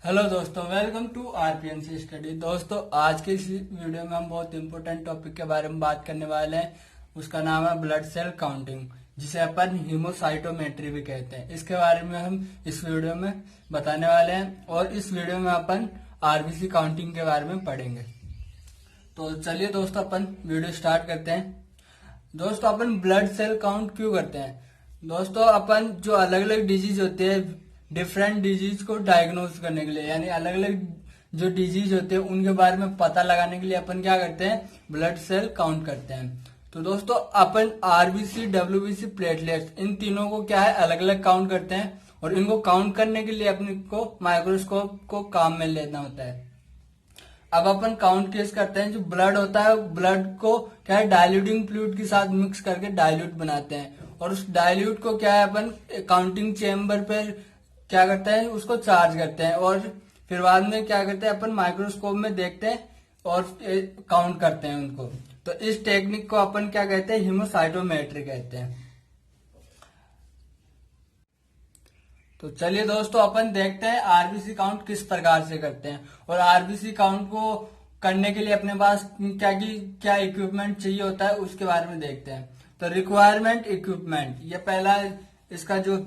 Hello दोस्तों, welcome to आरपीएनसी study. दोस्तों, आज के इस वीडियो में हम बहुत इंपॉर्टेंट टॉपिक के बारे में बात करने वाले हैं। उसका नाम है ब्लड सेल काउंटिंग, जिसे अपन हीमोसाइटोमेट्री भी कहते हैं। इसके बारे में हम इस वीडियो में बताने वाले हैं और इस वीडियो में अपन आरबीसी काउंटिंग के बारे में पढ़ेंगे। तो चलिए दोस्तों, अपन वीडियो स्टार्ट करते हैं। दोस्तों, अपन ब्लड सेल काउंट क्यों करते हैं? दोस्तों, अपन जो अलग अलग डिजीज होते हैं, डिफरेंट डिजीज को डायग्नोज करने के लिए, यानी अलग अलग जो डिजीज होते हैं उनके बारे में पता लगाने के लिए अपन क्या करते हैं, ब्लड सेल काउंट करते हैं। तो दोस्तों, अपन आरबीसी, डब्ल्यूबीसी, प्लेटलेट्स, इन तीनों को क्या है, अलग अलग काउंट करते हैं और इनको काउंट करने के लिए अपने को माइक्रोस्कोप को काम में लेना होता है। अब अपन काउंट केस करते हैं। जो ब्लड होता है, ब्लड को क्या है, डाइल्यूटिंग फ्लूइड के साथ मिक्स करके डाइल्यूट बनाते हैं और उस डाइल्यूट को क्या है, अपन काउंटिंग चेम्बर पर क्या करते हैं, उसको चार्ज करते हैं और फिर बाद में क्या करते हैं, अपन माइक्रोस्कोप में देखते हैं और काउंट करते हैं उनको। तो इस टेक्निक को अपन क्या कहते हैं, हीमोसाइटोमेट्री कहते हैं। तो चलिए दोस्तों, अपन देखते हैं आरबीसी काउंट किस प्रकार से करते हैं और आरबीसी काउंट को करने के लिए अपने पास क्या इक्विपमेंट चाहिए होता है, उसके बारे में देखते हैं। तो रिक्वायरमेंट इक्विपमेंट, ये पहला इसका जो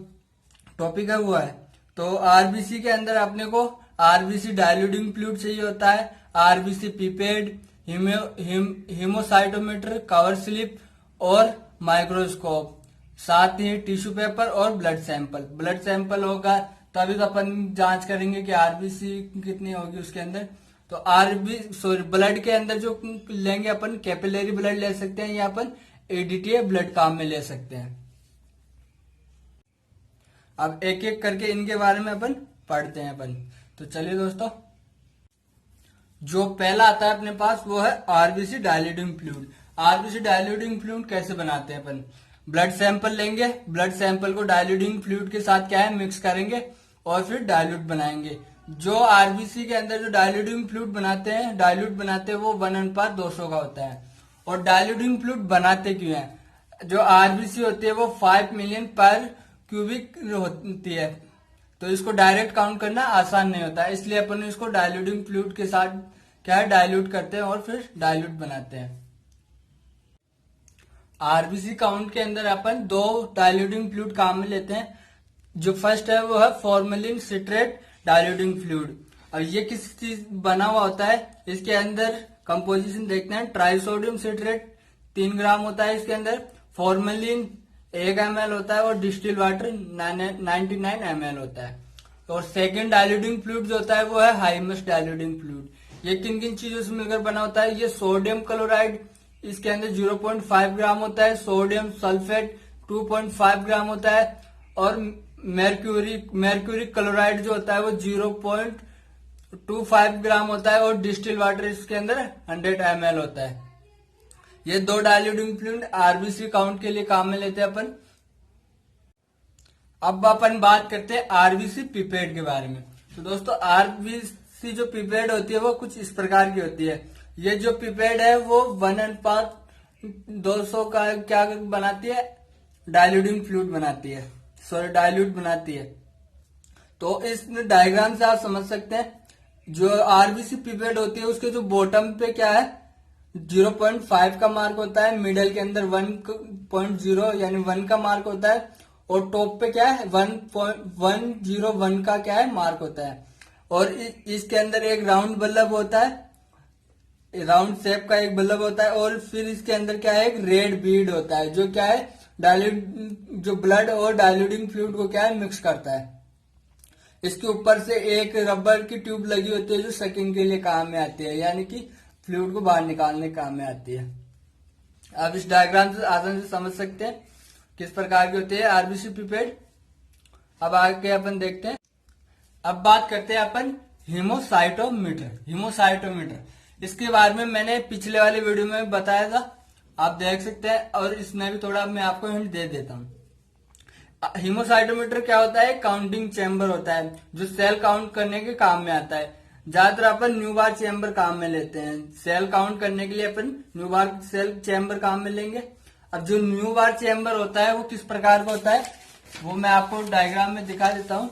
टॉपिक है वो है। तो आरबीसी के अंदर अपने को आरबीसी डाइल्यूटिंग फ्लूइड चाहिए होता है, RBC pipette, haemocytometer, cover slip और माइक्रोस्कोप, साथ ही टिश्यू पेपर और ब्लड सैंपल। ब्लड सैंपल होगा तभी तो अपन जांच करेंगे कि आरबीसी कितनी होगी उसके अंदर। तो ब्लड के अंदर जो लेंगे अपन, कैपिलरी ब्लड ले सकते हैं या अपन एडीटीए ब्लड काम में ले सकते हैं। अब एक एक करके इनके बारे में अपन पढ़ते हैं अपन। तो चलिए दोस्तों, जो पहला आता है अपने पास वो है RBC diluting fluid. RBC diluting fluid कैसे बनाते हैं अपन? ब्लड सैंपल लेंगे, ब्लड सैंपल को डाइल्यूटिंग फ्लूइड के साथ क्या है, मिक्स करेंगे और फिर डाइल्यूट बनाएंगे। जो आरबीसी के अंदर जो डाइल्यूटिंग फ्लूइड बनाते हैं, वो 1:200 का होता है। और डाइल्यूटिंग फ्लूइड बनाते क्यों है? जो आरबीसी होती है वो 5 मिलियन पर क्यूबिक होती है, तो इसको डायरेक्ट काउंट करना आसान नहीं होता है, इसलिए अपन इसको डाइल्यूटिंग फ्लूइड के साथ क्या है, डाइल्यूट करते हैं और फिर डाइल्यूट बनाते हैं। आरबीसी काउंट के अंदर अपन 2 डाइल्यूटिंग फ्लूइड काम में लेते हैं। जो फर्स्ट है वो है फॉर्मेलिन सिट्रेट डाइल्यूटिंग फ्लूइड। और ये किस चीज बना हुआ होता है, इसके अंदर कंपोजिशन देखते हैं। ट्राइसोडियम सिट्रेट 3 ग्राम होता है इसके अंदर, फॉर्मेलिन 1 ml होता है और डिस्टिल वाटर 99 ml होता है। और सेकेंड डाइल्यूटिंग फ्लूइड जो होता है वो है हाइमस डाइल्यूटिंग फ्लूइड। ये किन किन चीजों से मिलकर बना होता है? ये सोडियम क्लोराइड, इसके अंदर 0.5 ग्राम होता है, सोडियम सल्फेट 2.5 ग्राम होता है और मेर्क्यूरी क्लोराइड जो होता है वो 0.25 ग्राम होता है और डिस्टिल वाटर इसके अंदर 100 ml होता है। ये 2 डाइल्यूटिंग फ्लूइड आरबीसी काउंट के लिए काम में लेते हैं अपन। अब अपन बात करते हैं आरबीसी पिपेट के बारे में। तो दोस्तों, आरबीसी जो पिपेट होती है वो कुछ इस प्रकार की होती है। ये जो पिपेट है वो 1:200 का क्या बनाती है, डाइल्यूटिंग फ्लूइड बनाती है, डाइल्यूट बनाती है। तो इस डायग्राम से आप समझ सकते हैं, जो आरबीसी पिपेट होती है उसके जो बॉटम पे क्या है, 0.5 का मार्क होता है, मिडल के अंदर 1.0 यानी 1 का मार्क होता है और टॉप पे क्या है, 1.101 का क्या है, मार्क होता है। और इसके अंदर एक राउंड बल्ब होता है, राउंड शेप का एक बल्ब होता है और फिर इसके अंदर क्या है, एक रेड बीड होता है जो क्या है, जो ब्लड और डाइल्यूटिंग फ्लूइड को क्या है, मिक्स करता है। इसके ऊपर से एक रबर की ट्यूब लगी होती है जो सकिंग के लिए काम में आती है, यानी कि फ्लूइड को बाहर निकालने काम में आती है। आप इस डायग्राम से आसानी से समझ सकते हैं किस प्रकार की होती है आरबीसी पिपेट। अब आगे अपन देखते हैं। अब बात करते हैं अपन हीमोसाइटोमीटर। इसके बारे में मैंने पिछले वाले वीडियो में बताया था, आप देख सकते हैं, और इसमें भी थोड़ा मैं आपको हिंट दे देता हूँ। हीमोसाइटोमीटर क्या होता है? काउंटिंग चैम्बर होता है जो सेल काउंट करने के काम में आता है। ज्यादातर अपन न्यूबार चैम्बर काम में लेते हैं, सेल काउंट करने के लिए अपन न्यूबार सेल चैम्बर काम में लेंगे। अब जो न्यूबार चैम्बर होता है वो किस प्रकार का होता है, वो मैं आपको डायग्राम में दिखा देता हूँ।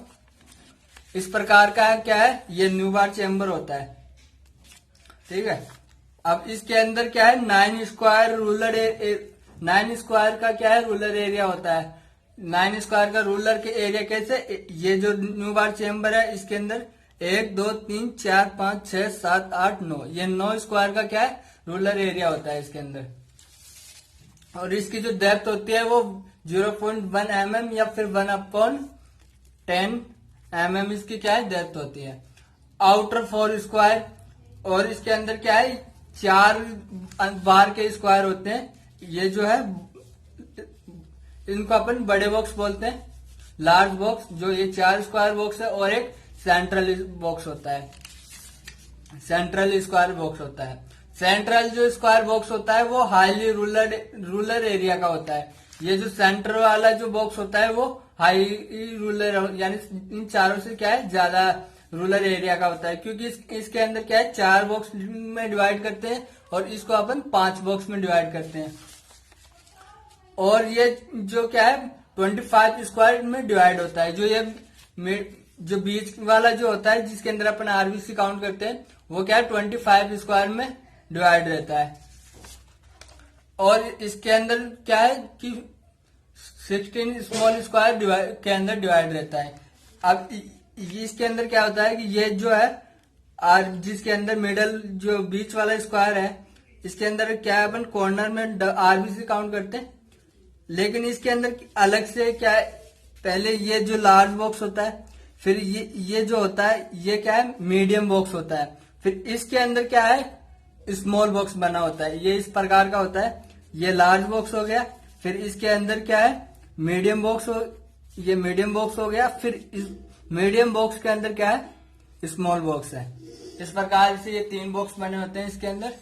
इस प्रकार का क्या है, ये न्यू बार चेम्बर होता है। ठीक है, अब इसके अंदर क्या है, 9 स्क्वायर का क्या है, रूलर एरिया होता है। 9 स्क्वायर का रूलर के एरिया कैसे, ये जो न्यू बार चेम्बर है इसके अंदर 1 2 3 4 5 6 7 8 9, ये 9 स्क्वायर का क्या है, रूलर एरिया होता है इसके अंदर। और इसकी जो डेप्थ होती है वो 0.1 mm या फिर 1/10 mm इसकी क्या है, डेप्थ होती है। आउटर 4 स्क्वायर, और इसके अंदर क्या है, 4 बार के स्क्वायर होते हैं। ये जो है इनको अपन बड़े बॉक्स बोलते हैं, लार्ज बॉक्स। जो ये 4 स्क्वायर बॉक्स है, और एक सेंट्रल बॉक्स होता है, सेंट्रल स्क्वायर बॉक्स होता है। सेंट्रल जो स्क्वायर बॉक्स होता है वो हाईली रूलर एरिया का होता है। ये जो सेंटर वाला जो बॉक्स होता है वो हाई रूलर, यानी इन चारों से क्या है, ज्यादा रूलर एरिया का होता है, क्योंकि इसके अंदर क्या है, 4 बॉक्स में डिवाइड करते हैं और इसको अपन 5 बॉक्स में डिवाइड करते हैं। और ये जो क्या है 25 स्क्वायर में डिवाइड होता है। जो ये जो बीच वाला जो होता है जिसके अंदर अपन आरबीसी काउंट करते हैं वो क्या है 25 स्क्वायर में डिवाइड रहता है। और इसके अंदर क्या है कि 16 स्मॉल स्क्वायर के अंदर डिवाइड रहता है। अब इसके अंदर क्या होता है कि ये जो है जिसके अंदर मिडल जो बीच वाला स्क्वायर है इसके अंदर क्या है, अपन कॉर्नर में आरबीसी काउंट करते हैं। लेकिन इसके अंदर अलग से क्या है, पहले ये जो लार्ज बॉक्स होता है, फिर ये जो होता है ये क्या है, मीडियम बॉक्स होता है। फिर इसके अंदर क्या है, स्मॉल बॉक्स बना होता है। ये इस प्रकार का होता है। ये लार्ज बॉक्स हो गया, फिर इसके अंदर क्या है, मीडियम बॉक्स ये मीडियम बॉक्स हो गया, फिर इस मीडियम बॉक्स के अंदर क्या है, स्मॉल बॉक्स है। इस प्रकार से ये 3 बॉक्स बने होते हैं इसके अंदर।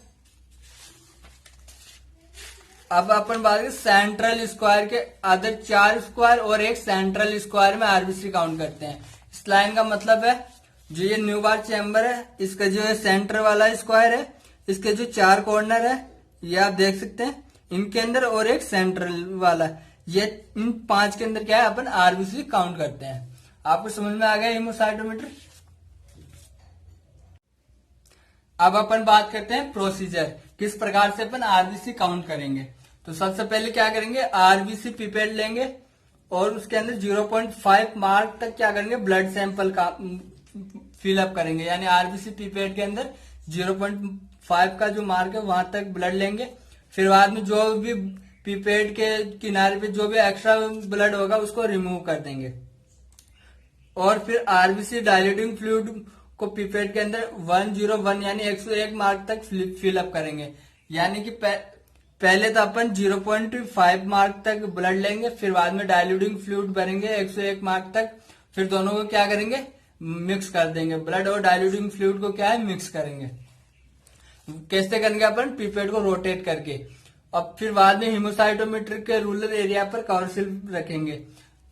अब अपन बात करें सेंट्रल स्क्वायर के, अदर 4 स्क्वायर और एक सेंट्रल स्क्वायर में आरबीसी काउंट करते हैं। इस लाइन का मतलब है जो ये न्यू बार चैम्बर है इसका जो है सेंटर वाला स्क्वायर है, इसके जो 4 कॉर्नर है ये आप देख सकते हैं इनके अंदर, और एक सेंट्रल वाला, ये इन 5 के अंदर क्या है अपन आरबीसी काउंट करते हैं। आपको समझ में आ गया हेमोसाइटोमीटर। अब अपन बात करते हैं प्रोसीजर, किस प्रकार से अपन आरबीसी काउंट करेंगे। तो सबसे पहले क्या करेंगे, आरबीसी पिपेट लेंगे और उसके अंदर 0.5 मार्क तक क्या करेंगे, ब्लड सैंपल का फिलअप करेंगे। यानी आरबीसी पिपेट के अंदर 0.5 का जो मार्क है वहां तक ब्लड लेंगे। फिर बाद में जो भी पिपेट के किनारे पे जो भी एक्स्ट्रा ब्लड होगा उसको रिमूव कर देंगे। और फिर आरबीसी डायल्यूटिंग फ्लूइड को पिपेट के अंदर 101 यानी 101 मार्क तक फिलअप करेंगे। यानी कि पहले तो अपन 0.5 मार्क तक ब्लड लेंगे, फिर बाद में डायल्यूटिंग फ्लूइड भरेंगे 101 मार्क तक, फिर दोनों को क्या करेंगे, मिक्स कर देंगे। ब्लड और डायल्यूटिंग फ्लूइड को क्या है, मिक्स करेंगे। कैसे करेंगे अपन, पिपेट को रोटेट करके। अब फिर बाद में हीमोसाइटोमीटर के रूलर एरिया पर कवर स्लिप रखेंगे।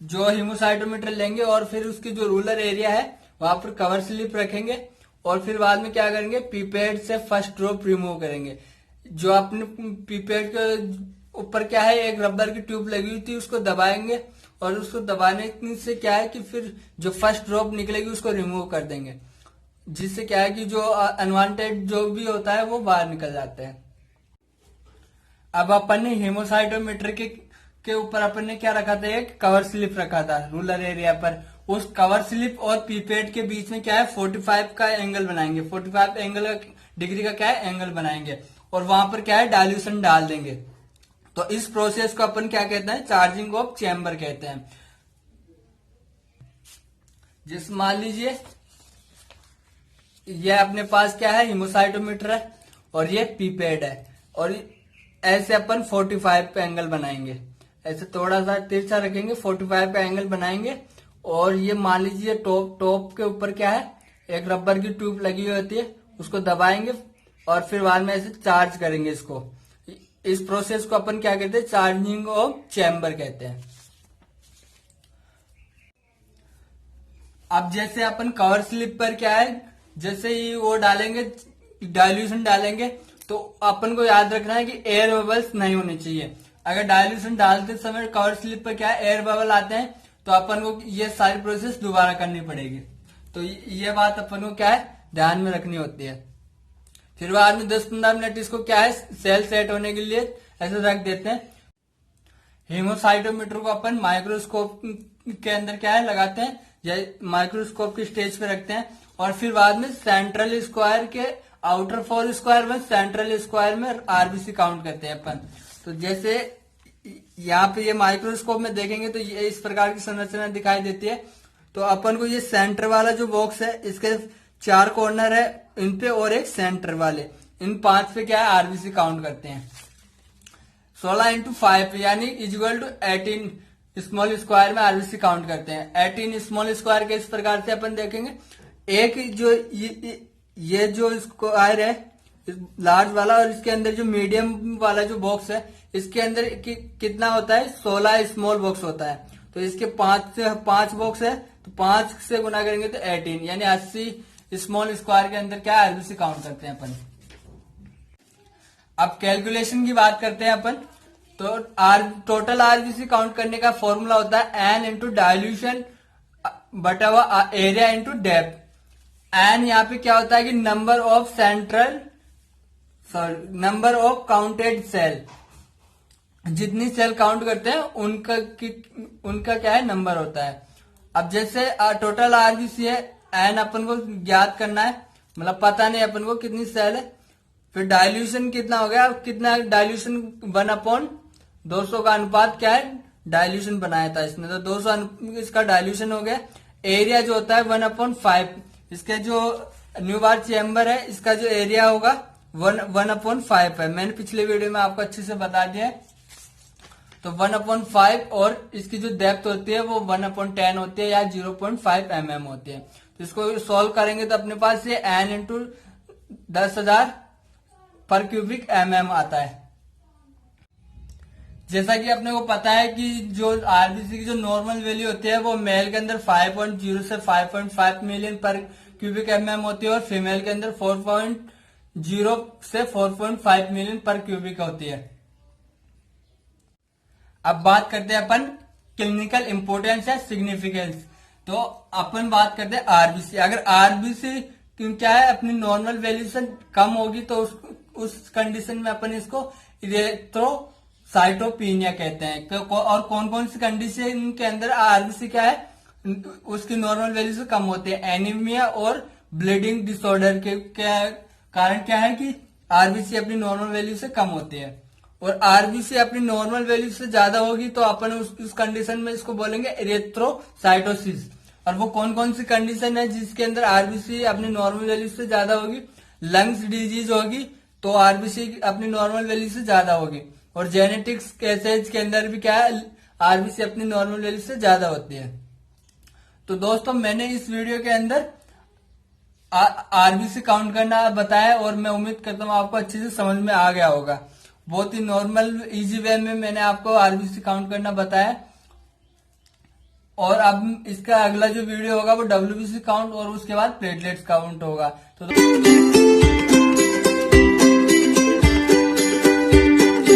जो हीमोसाइटोमीटर लेंगे और फिर उसकी जो रूलर एरिया है वहां पर कवर स्लिप रखेंगे। और फिर बाद में क्या करेंगे, पिपेट से फर्स्ट ड्रॉप रिमूव करेंगे। जो अपने पिपेट के ऊपर क्या है, एक रबर की ट्यूब लगी हुई थी, उसको दबाएंगे और उसको दबाने से क्या है कि फिर जो फर्स्ट ड्रॉप निकलेगी उसको रिमूव कर देंगे, जिससे क्या है कि जो अनवांटेड जो भी होता है वो बाहर निकल जाता है। अब अपन ने हेमोसाइटोमीटर के ऊपर अपन ने क्या रखा था, एक कवर स्लिप रखा था रूलर एरिया पर। उस कवर स्लिप और पिपेट के बीच में क्या है 45 का एंगल बनाएंगे, 45 डिग्री का क्या है एंगल बनाएंगे, और वहां पर क्या है डायल्यूशन डाल देंगे। तो इस प्रोसेस को अपन क्या कहते हैं, चार्जिंग ऑफ चैम्बर कहते हैं। जिस मान लीजिए ये अपने पास क्या है, हीमोसाइटोमीटर है और ये पिपेट है, और ऐसे अपन 45 पे एंगल बनाएंगे। ऐसे थोड़ा सा तिरछा रखेंगे, 45 पे एंगल बनाएंगे। और ये मान लीजिए टॉप के ऊपर क्या है, एक रबर की ट्यूब लगी हुई होती है, उसको दबाएंगे और फिर बाद में ऐसे चार्ज करेंगे इसको। इस प्रोसेस को अपन क्या कहते हैं, चार्जिंग ऑफ चैम्बर कहते हैं। अब जैसे अपन कवर स्लिप पर क्या है, जैसे ही वो डालेंगे डाइल्यूशन डालेंगे, तो अपन को याद रखना है कि एयर बबल्स नहीं होने चाहिए। अगर डाइल्यूशन डालते समय कवर स्लिप पर क्या है एयर बबल आते हैं, तो अपन को ये सारी प्रोसेस दोबारा करनी पड़ेगी। तो ये बात अपन को क्या है ध्यान में रखनी होती है। फिर बाद में 10-15 मिनट इसको क्या है सेल सेट होने के लिए ऐसे रख देते हैं। हीमोसाइटोमीटर को अपन माइक्रोस्कोप के अंदर क्या है लगाते हैं, या माइक्रोस्कोप की स्टेज पे रखते हैं, और फिर बाद में सेंट्रल स्क्वायर के आउटर 4 स्क्वायर में सेंट्रल स्क्वायर में आरबीसी काउंट करते हैं अपन। तो जैसे यहाँ पे ये माइक्रोस्कोप में देखेंगे तो ये इस प्रकार की संरचना दिखाई देती है। तो अपन को ये सेंटर वाला जो बॉक्स है इसके 4 कॉर्नर है इन पे और एक सेंटर वाले, इन 5 पे क्या है आरबीसी काउंट करते हैं। 16 इंटू 5 यानी इक्वल टू 18 स्मॉल स्क्वायर में आरबीसी काउंट करते हैं। 18 स्मॉल स्क्वायर के इस प्रकार से अपन देखेंगे, एक जो ये जो स्क्वायर है लार्ज वाला और इसके अंदर जो मीडियम वाला जो बॉक्स है इसके अंदर कितना होता है 16 स्मॉल बॉक्स होता है। तो इसके 5 बॉक्स है तो 5 से गुना करेंगे तो 18 यानी 80 स्मॉल स्क्वायर के अंदर क्या आरबीसी काउंट करते हैं अपन। अब कैलकुलेशन की बात करते हैं अपन। तो टोटल आरबीसी काउंट करने का फॉर्मूला होता है एन इंटू डायल्यूशन बटा हुआ एरिया इंटू डेप्थ। एन यहाँ पे क्या होता है कि नंबर ऑफ काउंटेड सेल, जितनी सेल काउंट करते हैं उनका क्या है नंबर होता है। अब जैसे टोटल आरबीसी है, एन अपन को ज्ञात करना है, मतलब पता नहीं अपन को कितनी सेल है। फिर डायल्यूशन कितना हो गया, कितना डायल्यूशन 1/200 का अनुपात क्या है डायल्यूशन बनाया था इसने, तो 200 इसका डायल्यूशन हो गया। एरिया जो होता है 1/5, इसके जो न्यूबार चेम्बर है इसका जो एरिया होगा 1/5 है। मैंने पिछले वीडियो में आपको अच्छे से बता दिया है। तो 1/5 और इसकी जो डेप्थ होती है वो 1/10 होती है या 0.5 mm होती है। तो इसको सॉल्व करेंगे तो अपने पास ये n इंटू 10,000 पर क्यूबिक mm आता है। जैसा कि अपने को पता है कि जो आरबीसी की जो नॉर्मल वैल्यू होती है वो मेल के अंदर 5.0 से 5.5 मिलियन पर क्यूबिक mm होती है और फीमेल के अंदर 4.0 से 4.5 मिलियन पर क्यूबिक होती है। अब बात करते हैं अपन क्लिनिकल इंपोर्टेंस या सिग्निफिकेंस। तो अपन बात करते हैं आरबीसी। अगर आरबीसी क्या है अपनी नॉर्मल वैल्यू से कम होगी तो उस कंडीशन में अपन इसको इरेथ्रोसाइटोपिनिया कहते हैं। और कौन कौन सी कंडीशन के अंदर आरबीसी क्या है उसकी नॉर्मल वैल्यू से कम होते हैं। एनीमिया और ब्लीडिंग डिसऑर्डर के कारण क्या है कि आरबीसी अपनी नॉर्मल वैल्यू से कम होती है। और आरबीसी अपनी नॉर्मल वैल्यू से ज्यादा होगी तो अपन उस कंडीशन में इसको बोलेंगे इरेथ्रोसाइटोसिस। और वो कौन कौन सी कंडीशन है जिसके अंदर आरबीसी अपनी नॉर्मल वैल्यू से ज्यादा होगी, लंग्स डिजीज होगी तो आरबीसी अपनी नॉर्मल वैल्यू से ज्यादा होगी। और जेनेटिक्स केसेज के अंदर भी क्या है आरबीसी अपनी नॉर्मल वैल्यू से ज्यादा होती है। तो दोस्तों मैंने इस वीडियो के अंदर आरबीसी काउंट करना बताया और मैं उम्मीद करता हूँ आपको अच्छे से समझ में आ गया होगा। बहुत ही नॉर्मल इजी वे में मैंने आपको आरबीसी काउंट करना बताया। और अब इसका अगला जो वीडियो होगा वो डब्ल्यूबीसी काउंट और उसके बाद प्लेटलेट्स काउंट होगा। तो